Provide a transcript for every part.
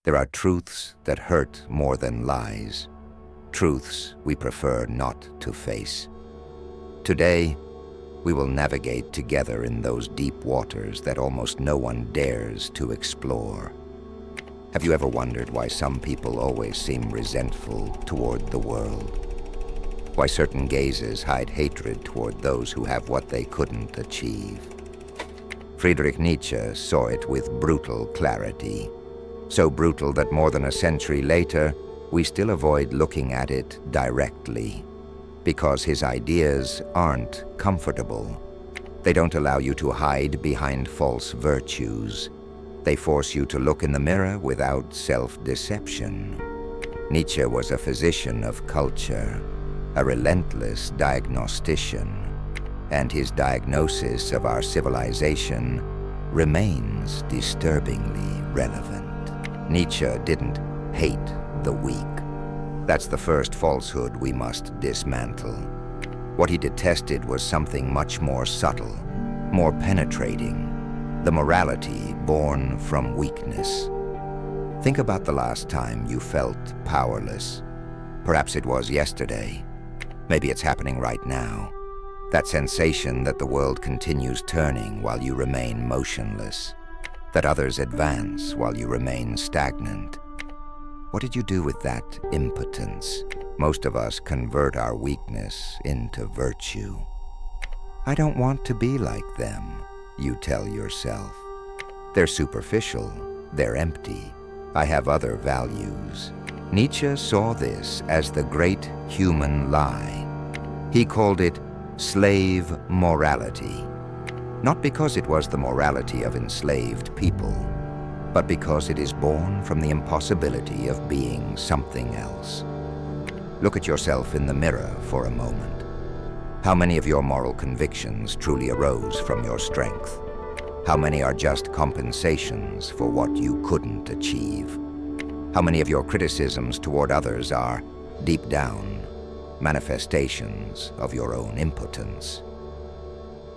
There are truths that hurt more than lies, truths we prefer not to face. Today, we will navigate together in those deep waters that almost no one dares to explore. Have you ever wondered why some people always seem resentful toward the world? Why certain gazes hide hatred toward those who have what they couldn't achieve? Friedrich Nietzsche saw it with brutal clarity. So brutal that more than a century later, we still avoid looking at it directly. Because his ideas aren't comfortable. They don't allow you to hide behind false virtues. They force you to look in the mirror without self-deception. Nietzsche was a physician of culture, a relentless diagnostician, and his diagnosis of our civilization remains disturbingly relevant. Nietzsche didn't hate the weak. That's the first falsehood we must dismantle. What he detested was something much more subtle, more penetrating, the morality born from weakness. Think about the last time you felt powerless. Perhaps it was yesterday. Maybe it's happening right now. That sensation that the world continues turning while you remain motionless, that others advance while you remain stagnant. What did you do with that impotence? Most of us convert our weakness into virtue. I don't want to be like them, you tell yourself. They're superficial, they're empty. I have other values. Nietzsche saw this as the great human lie. He called it slave morality. Not because it was the morality of enslaved people, but because it is born from the impossibility of being something else. Look at yourself in the mirror for a moment. How many of your moral convictions truly arose from your strength? How many are just compensations for what you couldn't achieve? How many of your criticisms toward others are, deep down, manifestations of your own impotence?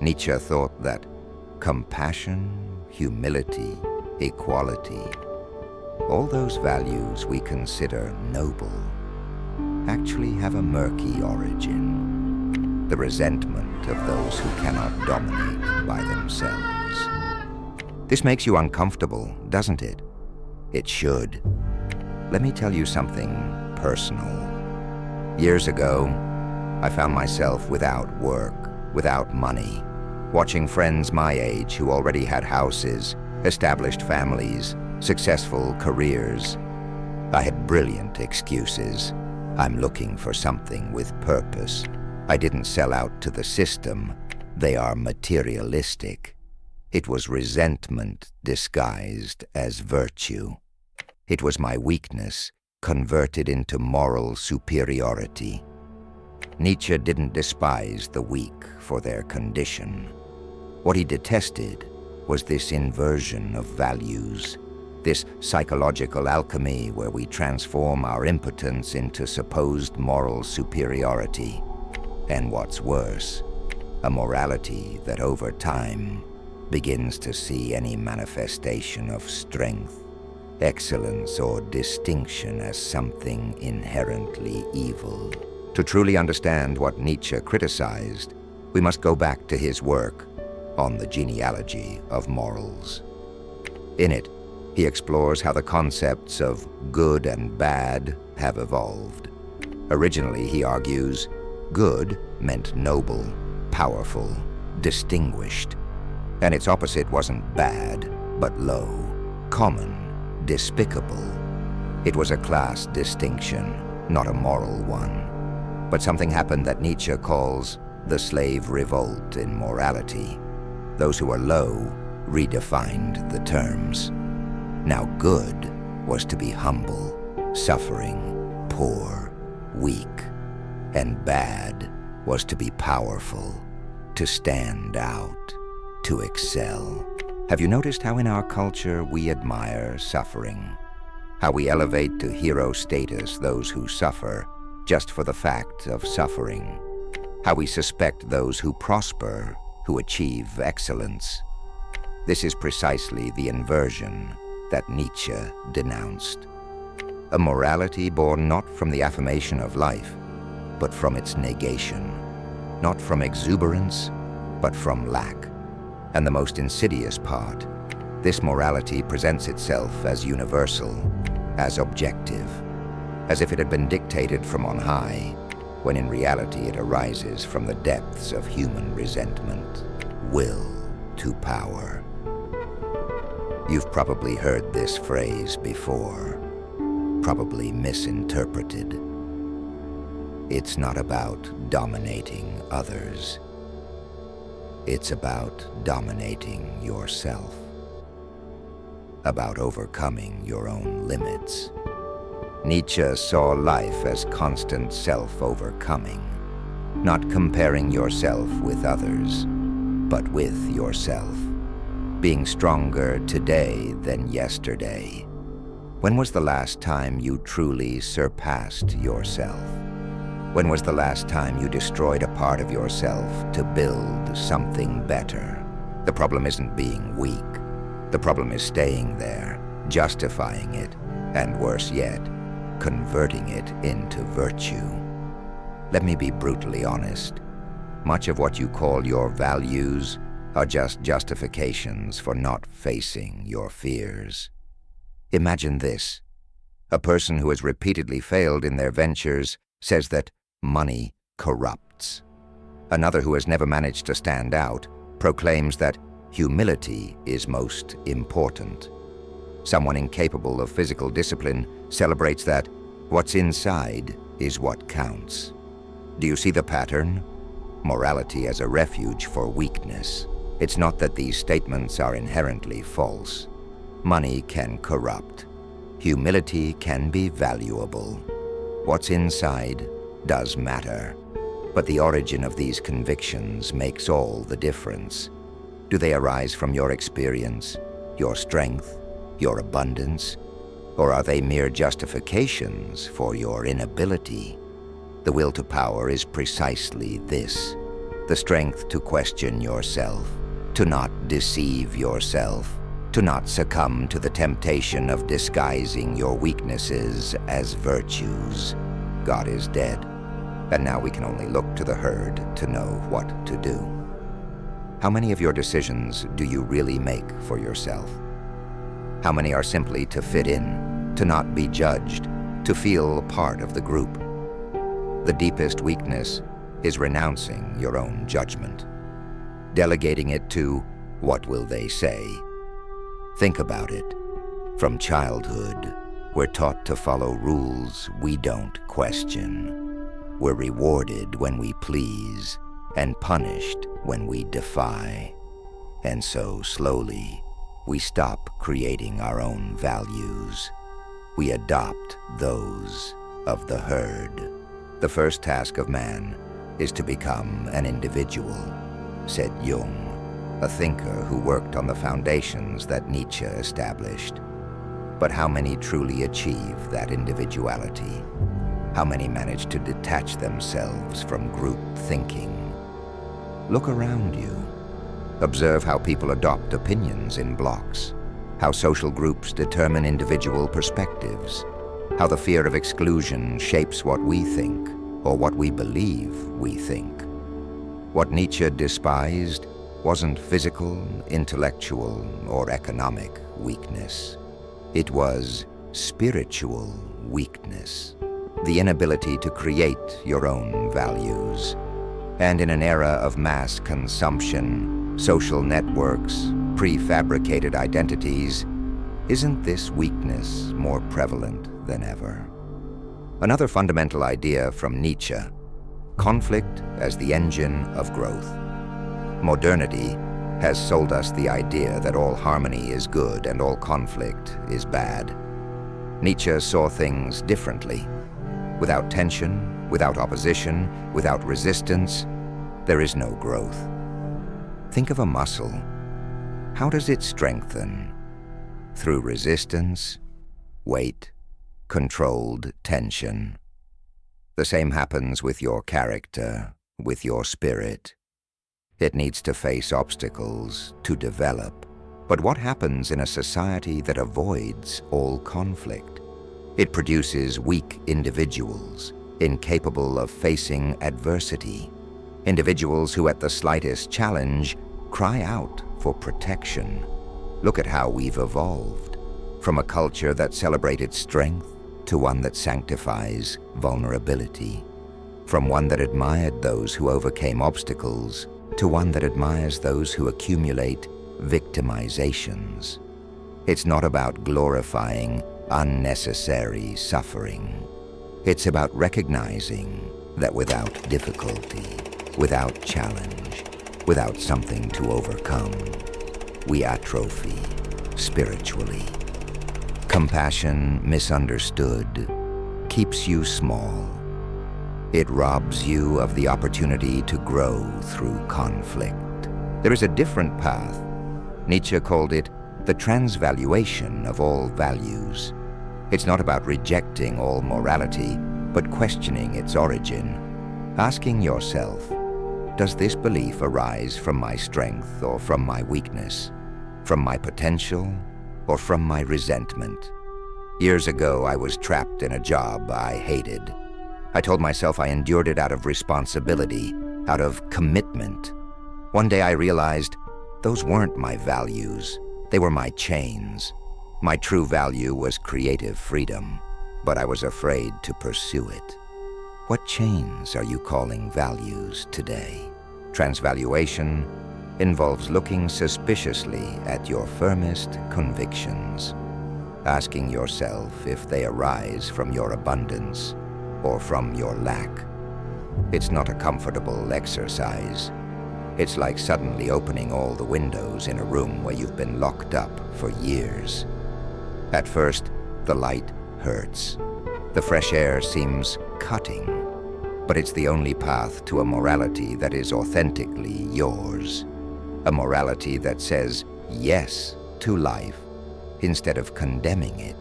Nietzsche thought that compassion, humility, equality, all those values we consider noble, actually have a murky origin, the resentment of those who cannot dominate by themselves. This makes you uncomfortable, doesn't it? It should. Let me tell you something personal. Years ago, I found myself without work, without money, watching friends my age who already had houses, established families, successful careers. I had brilliant excuses. I'm looking for something with purpose. I didn't sell out to the system. They are materialistic. It was resentment disguised as virtue. It was my weakness converted into moral superiority. Nietzsche didn't despise the weak for their condition. What he detested was this inversion of values, this psychological alchemy where we transform our impotence into supposed moral superiority. And what's worse, a morality that over time begins to see any manifestation of strength, excellence, or distinction as something inherently evil. To truly understand what Nietzsche criticized, we must go back to his work on the genealogy of morals. In it, he explores how the concepts of good and bad have evolved. Originally, he argues, good meant noble, powerful, distinguished, and its opposite wasn't bad, but low, common, despicable. It was a class distinction, not a moral one. But something happened that Nietzsche calls the slave revolt in morality. Those who are low redefined the terms. Now good was to be humble, suffering, poor, weak, and bad was to be powerful, to stand out, to excel. Have you noticed how in our culture we admire suffering? How we elevate to hero status those who suffer just for the fact of suffering? How we suspect those who prosper, who achieve excellence? This is precisely the inversion, that Nietzsche denounced. A morality born not from the affirmation of life, but from its negation. Not from exuberance, but from lack. And the most insidious part, this morality presents itself as universal, as objective, as if it had been dictated from on high, when in reality it arises from the depths of human resentment. Will to power. You've probably heard this phrase before, probably misinterpreted. It's not about dominating others. It's about dominating yourself. About overcoming your own limits. Nietzsche saw life as constant self-overcoming, not comparing yourself with others, but with yourself, being stronger today than yesterday. When was the last time you truly surpassed yourself? When was the last time you destroyed a part of yourself to build something better? The problem isn't being weak. The problem is staying there, justifying it, and worse yet, converting it into virtue. Let me be brutally honest. Much of what you call your values are just justifications for not facing your fears. Imagine this. A person who has repeatedly failed in their ventures says that money corrupts. Another who has never managed to stand out proclaims that humility is most important. Someone incapable of physical discipline celebrates that what's inside is what counts. Do you see the pattern? Morality as a refuge for weakness. It's not that these statements are inherently false. Money can corrupt. Humility can be valuable. What's inside does matter. But the origin of these convictions makes all the difference. Do they arise from your experience, your strength, your abundance? Or are they mere justifications for your inability? The will to power is precisely this: the strength to question yourself, to not deceive yourself, to not succumb to the temptation of disguising your weaknesses as virtues. God is dead, and now we can only look to the herd to know what to do. How many of your decisions do you really make for yourself? How many are simply to fit in, to not be judged, to feel part of the group? The deepest weakness is renouncing your own judgment, delegating it to what will they say. Think about it. From childhood, we're taught to follow rules we don't question. We're rewarded when we please and punished when we defy. And so slowly, we stop creating our own values. We adopt those of the herd. The first task of man is to become an individual, said Jung, a thinker who worked on the foundations that Nietzsche established. But how many truly achieve that individuality? How many manage to detach themselves from group thinking? Look around you. Observe how people adopt opinions in blocks, how social groups determine individual perspectives, how the fear of exclusion shapes what we think or what we believe we think. What Nietzsche despised wasn't physical, intellectual, or economic weakness. It was spiritual weakness, the inability to create your own values. And in an era of mass consumption, social networks, prefabricated identities, isn't this weakness more prevalent than ever? Another fundamental idea from Nietzsche: conflict as the engine of growth. Modernity has sold us the idea that all harmony is good and all conflict is bad. Nietzsche saw things differently. Without tension, without opposition, without resistance, there is no growth. Think of a muscle. How does it strengthen? Through resistance, weight, controlled tension. The same happens with your character, with your spirit. It needs to face obstacles to develop, But what happens in a society that avoids all conflict? It produces weak individuals, incapable of facing adversity. Individuals who at the slightest challenge cry out for protection. Look at how we've evolved, from a culture that celebrated strength to one that sanctifies vulnerability, from one that admired those who overcame obstacles to one that admires those who accumulate victimizations. It's not about glorifying unnecessary suffering. It's about recognizing that without difficulty, without challenge, without something to overcome, we atrophy spiritually. Compassion, misunderstood, keeps you small. It robs you of the opportunity to grow through conflict. There is a different path. Nietzsche called it the transvaluation of all values. It's not about rejecting all morality, but questioning its origin. Asking yourself, does this belief arise from my strength or from my weakness? From my potential or from my resentment? Years ago, I was trapped in a job I hated. I told myself I endured it out of responsibility, out of commitment. One day I realized those weren't my values. They were my chains. My true value was creative freedom, but I was afraid to pursue it. What chains are you calling values today? Transvaluation involves looking suspiciously at your firmest convictions, asking yourself if they arise from your abundance or from your lack. It's not a comfortable exercise. It's like suddenly opening all the windows in a room where you've been locked up for years. At first, the light hurts. The fresh air seems cutting, but it's the only path to a morality that is authentically yours. A morality that says yes to life instead of condemning it,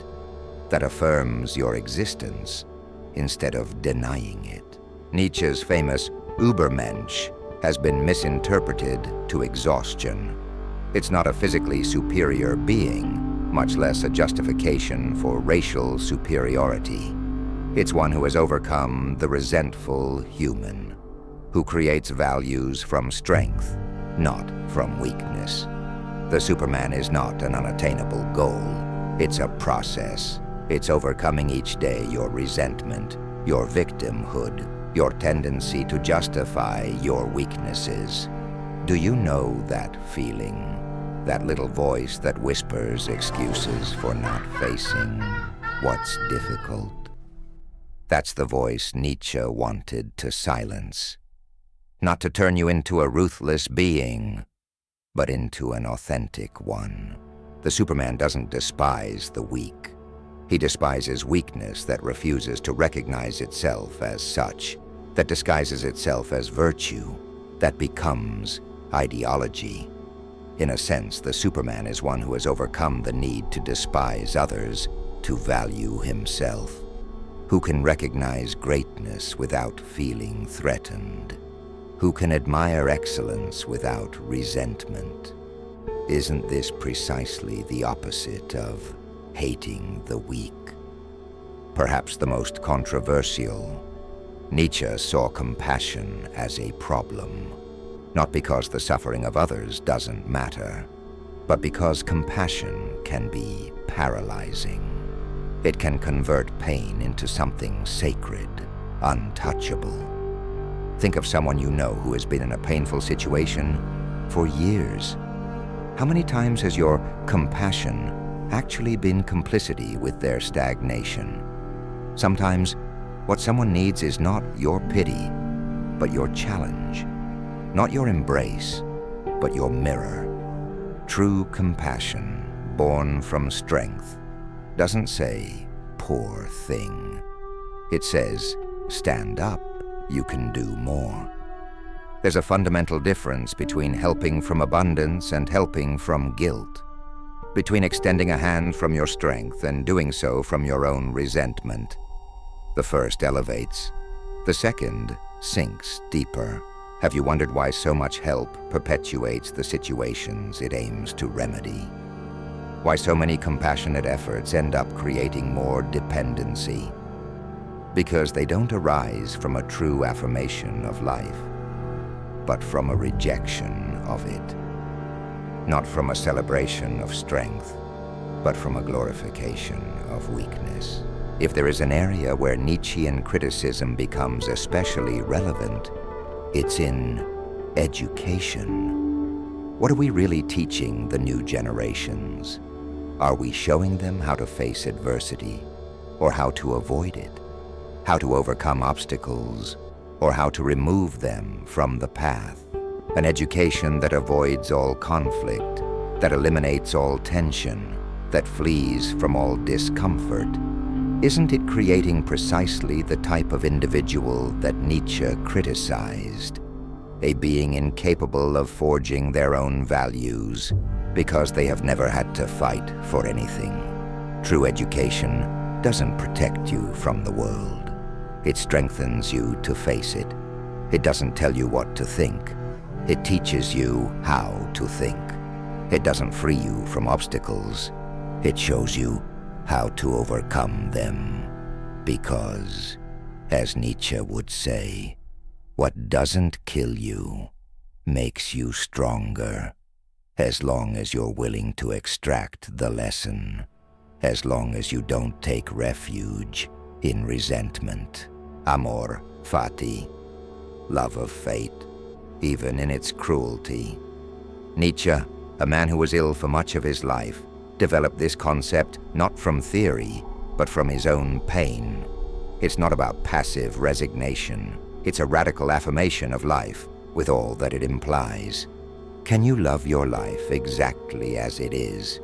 that affirms your existence instead of denying it. Nietzsche's famous Übermensch has been misinterpreted to exhaustion. It's not a physically superior being, much less a justification for racial superiority. It's one who has overcome the resentful human, who creates values from strength, not from weakness. The Superman is not an unattainable goal. It's a process. It's overcoming each day your resentment, your victimhood, your tendency to justify your weaknesses. Do you know that feeling? That little voice that whispers excuses for not facing what's difficult? That's the voice Nietzsche wanted to silence. Not to turn you into a ruthless being, but into an authentic one. The Superman doesn't despise the weak. He despises weakness that refuses to recognize itself as such, that disguises itself as virtue, that becomes ideology. In a sense, the Superman is one who has overcome the need to despise others, to value himself, who can recognize greatness without feeling threatened, who can admire excellence without resentment. Isn't this precisely the opposite of hating the weak? Perhaps the most controversial, Nietzsche saw compassion as a problem, not because the suffering of others doesn't matter, but because compassion can be paralyzing. It can convert pain into something sacred, untouchable. Think of someone you know who has been in a painful situation for years. How many times has your compassion actually been complicity with their stagnation? Sometimes, what someone needs is not your pity, but your challenge. Not your embrace, but your mirror. True compassion, born from strength, doesn't say, poor thing. It says, stand up, you can do more. There's a fundamental difference between helping from abundance and helping from guilt, between extending a hand from your strength and doing so from your own resentment. The first elevates, the second sinks deeper. Have you wondered why so much help perpetuates the situations it aims to remedy? Why so many compassionate efforts end up creating more dependency? Because they don't arise from a true affirmation of life, but from a rejection of it. Not from a celebration of strength, but from a glorification of weakness. If there is an area where Nietzschean criticism becomes especially relevant, it's in education. What are we really teaching the new generations? Are we showing them how to face adversity, or how to avoid it? How to overcome obstacles, or how to remove them from the path? An education that avoids all conflict, that eliminates all tension, that flees from all discomfort. Isn't it creating precisely the type of individual that Nietzsche criticized? A being incapable of forging their own values because they have never had to fight for anything. True education doesn't protect you from the world. It strengthens you to face it. It doesn't tell you what to think. It teaches you how to think. It doesn't free you from obstacles. It shows you how to overcome them. Because, as Nietzsche would say, what doesn't kill you makes you stronger, as long as you're willing to extract the lesson, as long as you don't take refuge in resentment. Amor fati, love of fate, even in its cruelty. Nietzsche, a man who was ill for much of his life, developed this concept not from theory, but from his own pain. It's not about passive resignation. It's a radical affirmation of life, with all that it implies. Can you love your life exactly as it is?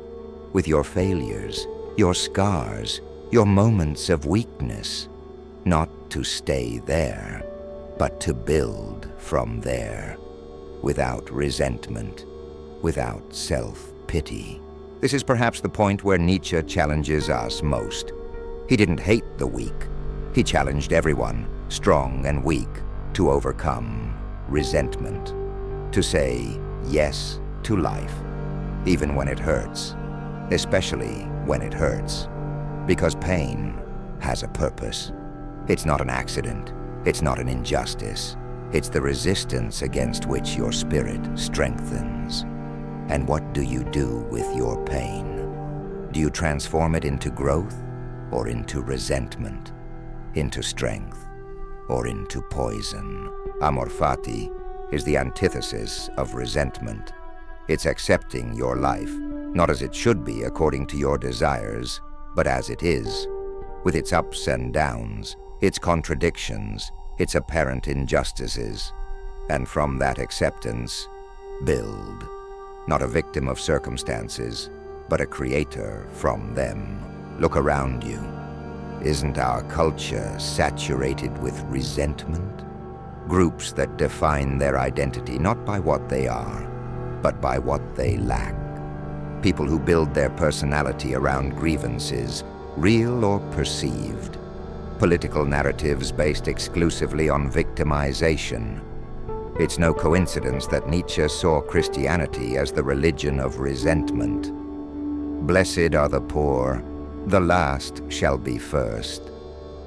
With your failures, your scars, your moments of weakness? Not to stay there, but to build from there, without resentment, without self-pity. This is perhaps the point where Nietzsche challenges us most. He didn't hate the weak. He challenged everyone, strong and weak, to overcome resentment, to say yes to life, even when it hurts, especially when it hurts, because pain has a purpose. It's not an accident. It's not an injustice. It's the resistance against which your spirit strengthens. And what do you do with your pain? Do you transform it into growth, or into resentment, into strength, or into poison? Amor fati is the antithesis of resentment. It's accepting your life, not as it should be according to your desires, but as it is, with its ups and downs, its contradictions, its apparent injustices. And from that acceptance, build. Not a victim of circumstances, but a creator from them. Look around you. Isn't our culture saturated with resentment? Groups that define their identity not by what they are, but by what they lack. People who build their personality around grievances, real or perceived. Political narratives based exclusively on victimization. It's no coincidence that Nietzsche saw Christianity as the religion of resentment. Blessed are the poor, the last shall be first.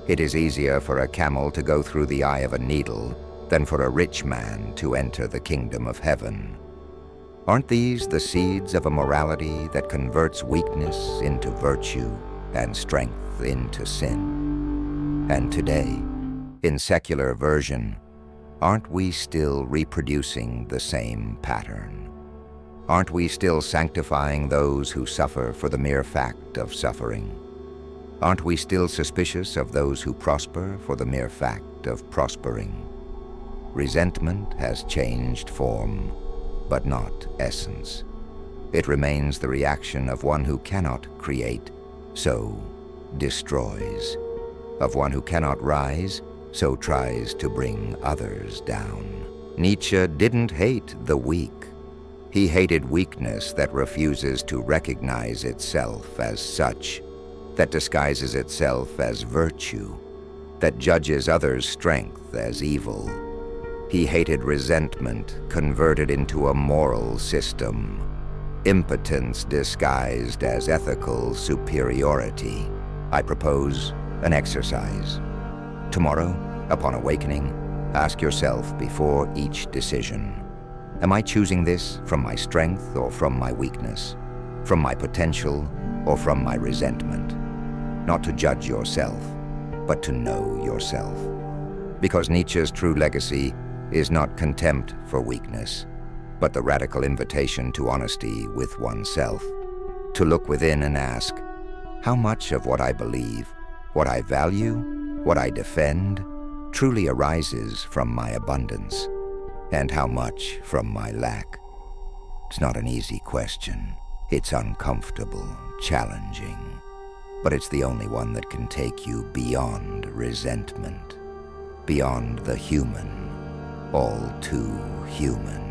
It is easier for a camel to go through the eye of a needle than for a rich man to enter the kingdom of heaven. Aren't these the seeds of a morality that converts weakness into virtue and strength into sin? And today, in secular version, aren't we still reproducing the same pattern? Aren't we still sanctifying those who suffer for the mere fact of suffering? Aren't we still suspicious of those who prosper for the mere fact of prospering? Resentment has changed form, but not essence. It remains the reaction of one who cannot create, so destroys. Of one who cannot rise, so tries to bring others down. Nietzsche didn't hate the weak. He hated weakness that refuses to recognize itself as such, that disguises itself as virtue, that judges others' strength as evil. He hated resentment converted into a moral system, impotence disguised as ethical superiority. I propose an exercise. Tomorrow, upon awakening, ask yourself before each decision, am I choosing this from my strength or from my weakness? From my potential or from my resentment? Not to judge yourself, but to know yourself. Because Nietzsche's true legacy is not contempt for weakness, but the radical invitation to honesty with oneself, to look within and ask, how much of what I believe, what I value, what I defend, truly arises from my abundance, and how much from my lack? It's not an easy question. It's uncomfortable, challenging, but it's the only one that can take you beyond resentment, beyond the human, all too human.